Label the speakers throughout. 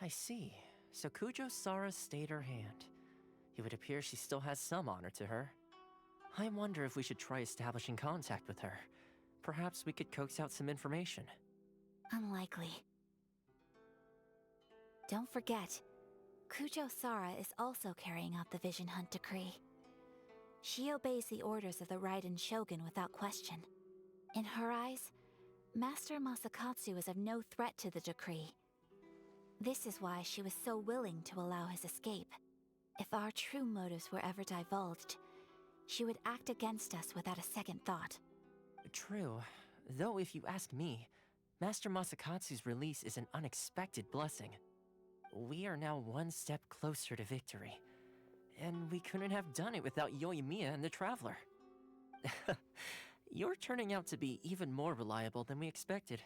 Speaker 1: I see. So Kujo-Sara stayed her hand. It would appear she still has some honor to her. I wonder if we should try establishing contact with her. Perhaps we could coax out some information.
Speaker 2: Unlikely. Don't forget, Kujo-Sara is also carrying out the Vision Hunt decree. She obeys the orders of the Raiden Shogun without question. In her eyes, Master Masakatsu is of no threat to the decree. This is why she was so willing to allow his escape. If our true motives were ever divulged, she would act against us without a second thought.
Speaker 1: True. Though if you ask me, Master Masakatsu's release is an unexpected blessing. We are now one step closer to victory. And we couldn't have done it without Yoimiya and the Traveler. You're turning out to be even more reliable than we expected.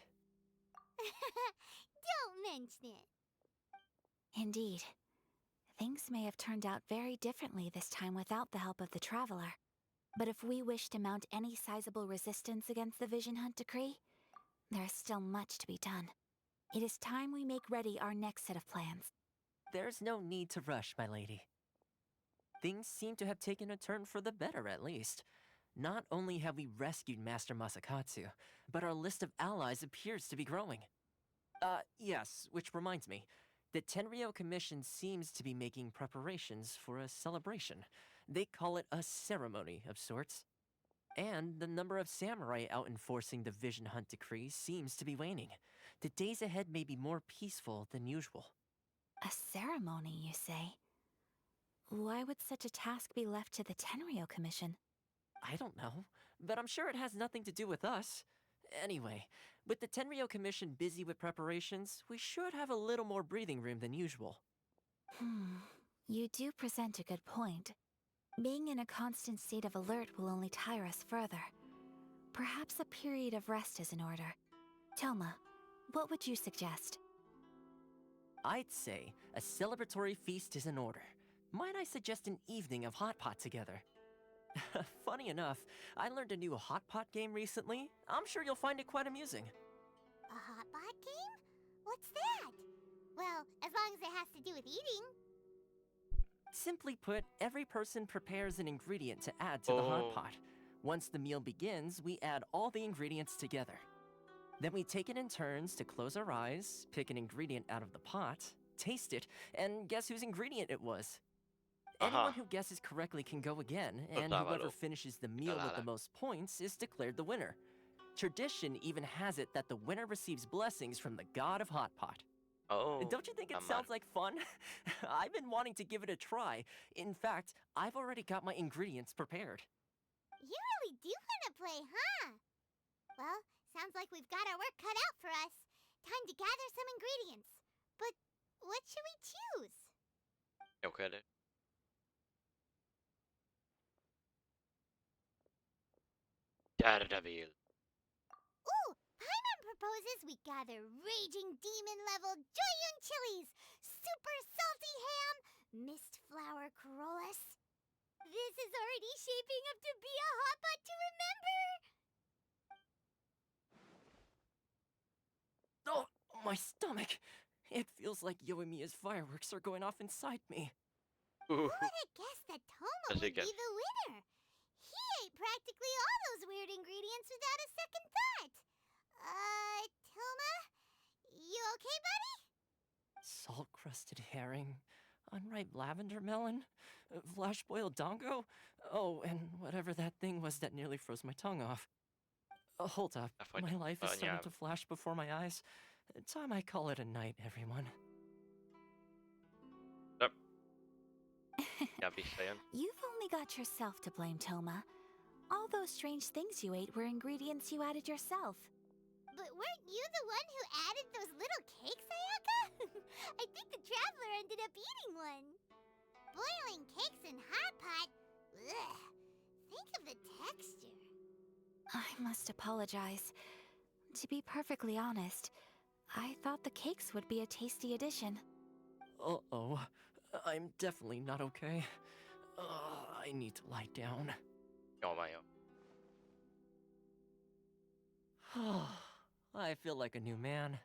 Speaker 3: Don't mention it.
Speaker 2: Indeed. Things may have turned out very differently this time without the help of the Traveler. But if we wish to mount any sizable resistance against the Vision Hunt decree, there is still much to be done. It is time we make ready our next set of plans.
Speaker 1: There's no need to rush, my lady. Things seem to have taken a turn for the better, at least. Not only have we rescued Master Masakatsu, but our list of allies appears to be growing. Yes, which reminds me. The Tenryou Commission seems to be making preparations for a celebration. They call it a ceremony of sorts. And the number of samurai out enforcing the Vision Hunt decree seems to be waning. The days ahead may be more peaceful than usual.
Speaker 2: A ceremony, you say? Why would such a task be left to the Tenryou Commission?
Speaker 1: I don't know, but I'm sure it has nothing to do with us. Anyway, with the Tenryou Commission busy with preparations, we should have a little more breathing room than usual.
Speaker 2: You do present a good point. Being in a constant state of alert will only tire us further. Perhaps a period of rest is in order. Toma, what would you suggest?
Speaker 1: I'd say a celebratory feast is in order. Might I suggest an evening of hot pot together? Funny enough, I learned a new hot pot game recently. I'm sure you'll find it quite amusing.
Speaker 3: A hot pot game? What's that? Well, as long as it has to do with eating.
Speaker 1: Simply put, every person prepares an ingredient to add to the hot pot. Once the meal begins, we add all the ingredients together. Then we take it in turns to close our eyes, pick an ingredient out of the pot, taste it, and guess whose ingredient it was. Anyone who guesses correctly can go again, and whoever finishes the meal with the most points is declared the winner. Tradition even has it that the winner receives blessings from the god of hot pot.
Speaker 4: Oh.
Speaker 1: Don't you think it sounds like fun? I've been wanting to give it a try. In fact, I've already got my ingredients prepared.
Speaker 3: You really do want to play, huh? Well, sounds like we've got our work cut out for us. Time to gather some ingredients. But what should we choose?
Speaker 4: Yok öyle. Daredevil.
Speaker 3: Ooh, Paimon proposes we gather raging demon-level Joyun chilies, super salty ham, mist flower corollas. This is already shaping up to be a hot pot to remember!
Speaker 1: Oh, my stomach! It feels like Yoimiya's fireworks are going off inside me.
Speaker 3: Who would have guessed that Toma would be the winner? He ate practically all those weird ingredients without a second thought. Toma? You okay, buddy?
Speaker 1: Salt-crusted herring, unripe lavender melon, flash-boiled dongo, oh, and whatever that thing was that nearly froze my tongue off. Hold up, my life is starting to flash before my eyes. Time I call it a night, everyone.
Speaker 2: You've only got yourself to blame, Toma. All those strange things you ate were ingredients you added yourself.
Speaker 3: But weren't you the one who added those little cakes, Ayaka? I think the Traveler ended up eating one. Boiling cakes in hot pot? Ugh. Think of the texture.
Speaker 2: I must apologize. To be perfectly honest, I thought the cakes would be a tasty addition.
Speaker 1: Uh-oh. I'm definitely not okay. I need to lie down. I feel like a new man.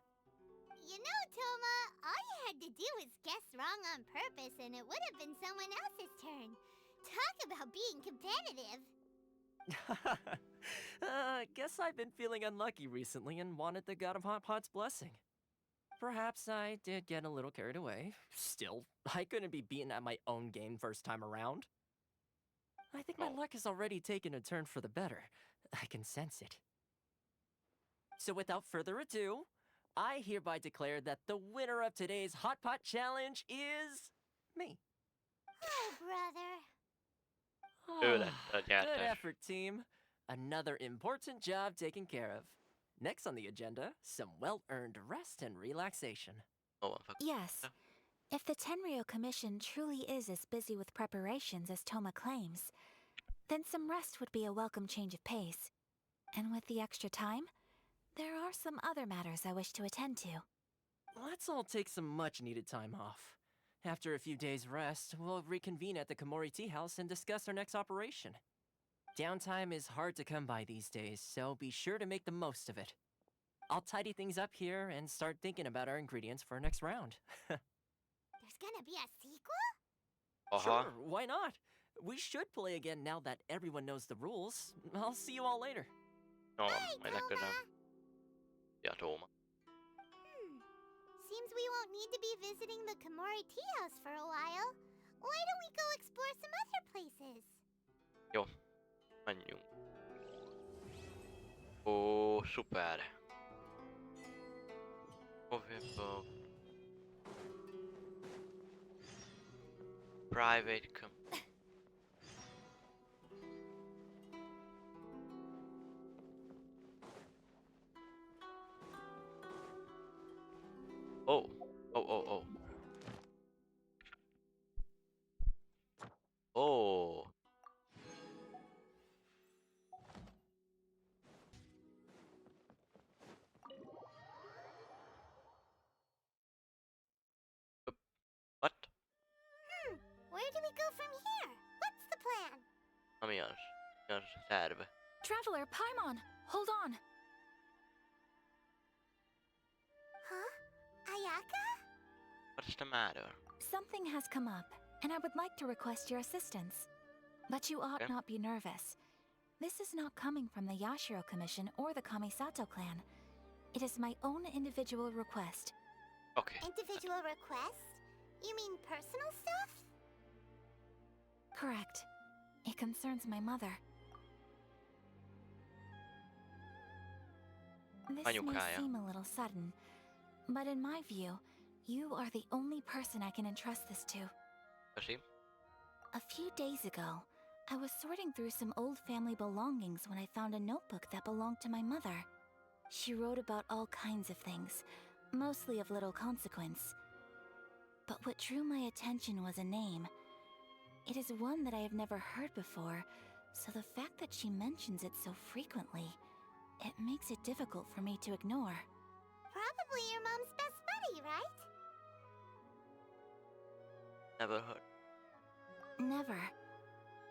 Speaker 3: You know, Toma, all you had to do is guess wrong on purpose, and it would have been someone else's turn. Talk about being competitive.
Speaker 1: Guess I've been feeling unlucky recently and wanted the God of Hot Pot's blessing. Perhaps I did get a little carried away. Still, I couldn't be beaten at my own game first time around. I think my luck has already taken a turn for the better. I can sense it. So without further ado, I hereby declare that the winner of today's Hot Pot Challenge is me.
Speaker 3: Oh, brother.
Speaker 1: Good effort, team. Another important job taken care of. Next on the agenda, some well-earned rest and relaxation.
Speaker 2: Yes. If the Tenryou Commission truly is as busy with preparations as Toma claims, then some rest would be a welcome change of pace. And with the extra time, there are some other matters I wish to attend to.
Speaker 1: Let's all take some much-needed time off. After a few days' rest, we'll reconvene at the Komore Teaház and discuss our next operation. Downtime is hard to come by these days, so be sure to make the most of it. I'll tidy things up here and start thinking about our ingredients for our next round.
Speaker 3: There's gonna be a sequel?
Speaker 1: Sure, why not? We should play again now that everyone knows the rules. I'll see you all later.
Speaker 3: Bye, Toma.
Speaker 4: Ja, Toma.
Speaker 3: Seems we won't need to be visiting the Komore Teaház for a while. Why don't we go explore some other places?
Speaker 4: Jó, menjünk. Ó, szuper. Hovépog. Private Oh. Oh. What?
Speaker 3: Where do we go from here? What's the plan?
Speaker 4: Ami az? Mi az a terve?
Speaker 2: Traveler, Paimon, hold on.
Speaker 3: Huh? Ayaka?
Speaker 4: What's the matter?
Speaker 2: Something has come up, and I would like to request your assistance. But you ought not be nervous. This is not coming from the Yashiro Commission or the Kamisato clan. It is my own individual request.
Speaker 4: Okay.
Speaker 3: Individual request? You mean personal stuff?
Speaker 2: Correct. It concerns my mother. This may
Speaker 4: Anyukája.
Speaker 2: seem a little sudden, but in my view, you are the only person I can entrust this to.
Speaker 4: Köszi.
Speaker 2: A few days ago, I was sorting through some old family belongings when I found a notebook that belonged to my mother. She wrote about all kinds of things, mostly of little consequence. But what drew my attention was a name. It is one that I have never heard before, so the fact that she mentions it so frequently, it makes it difficult for me to ignore.
Speaker 3: Probably your mom's best buddy, right?
Speaker 4: Never heard.
Speaker 2: Never.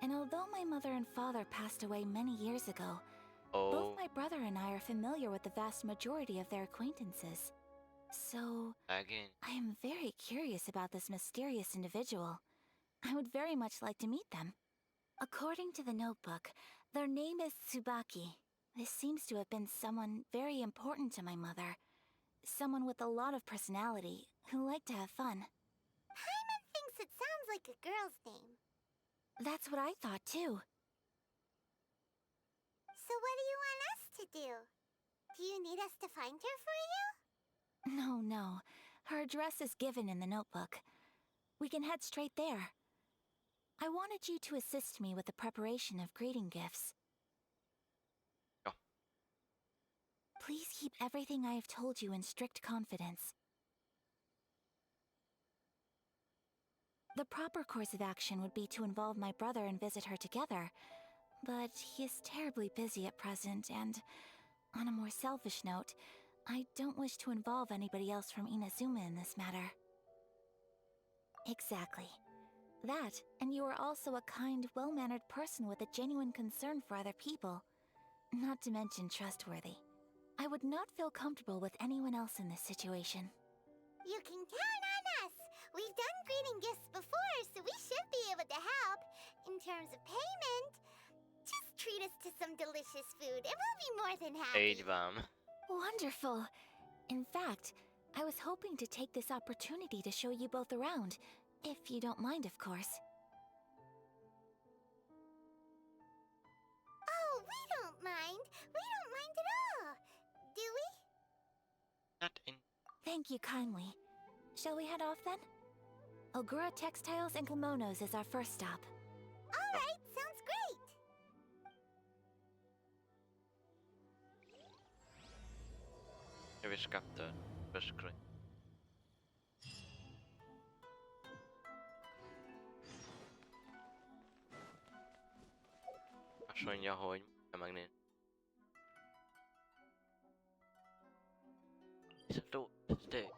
Speaker 2: And although my mother and father passed away many years ago, both my brother and I are familiar with the vast majority of their acquaintances. So,
Speaker 4: Again.
Speaker 2: I am very curious about this mysterious individual. I would very much like to meet them. According to the notebook, their name is Tsubaki. This seems to have been someone very important to my mother. Someone with a lot of personality, who liked to have fun.
Speaker 3: Paimon thinks it sounds like a girl's name.
Speaker 2: That's what I thought too.
Speaker 3: So what do you want us to do? Do you need us to find her for you?
Speaker 2: No. Her address is given in the notebook. We can head straight there. I wanted you to assist me with the preparation of greeting gifts.
Speaker 4: Oh.
Speaker 2: Please keep everything I have told you in strict confidence. The proper course of action would be to involve my brother and visit her together, but he is terribly busy at present, and on a more selfish note, I don't wish to involve anybody else from Inazuma in this matter. Exactly. That, and you are also a kind, well-mannered person with a genuine concern for other people. Not to mention trustworthy. I would not feel comfortable with anyone else in this situation.
Speaker 3: You can count on us! We've done greeting gifts before, so we should be able to help. In terms of payment, just treat us to some delicious food and we'll be more than happy.
Speaker 4: Így van.
Speaker 2: Wonderful. In fact, I was hoping to take this opportunity to show you both around, if you don't mind, of course.
Speaker 3: Oh, we don't mind. We don't mind at all. Do we?
Speaker 4: Not in...
Speaker 2: Thank you kindly. Shall we head off then? Ogura Textiles and Kimonos is our first stop.
Speaker 3: All right, sounds great.
Speaker 4: Jag vill skapta börsgrund. Azt mondja, hogy megnézni. It's a low stay.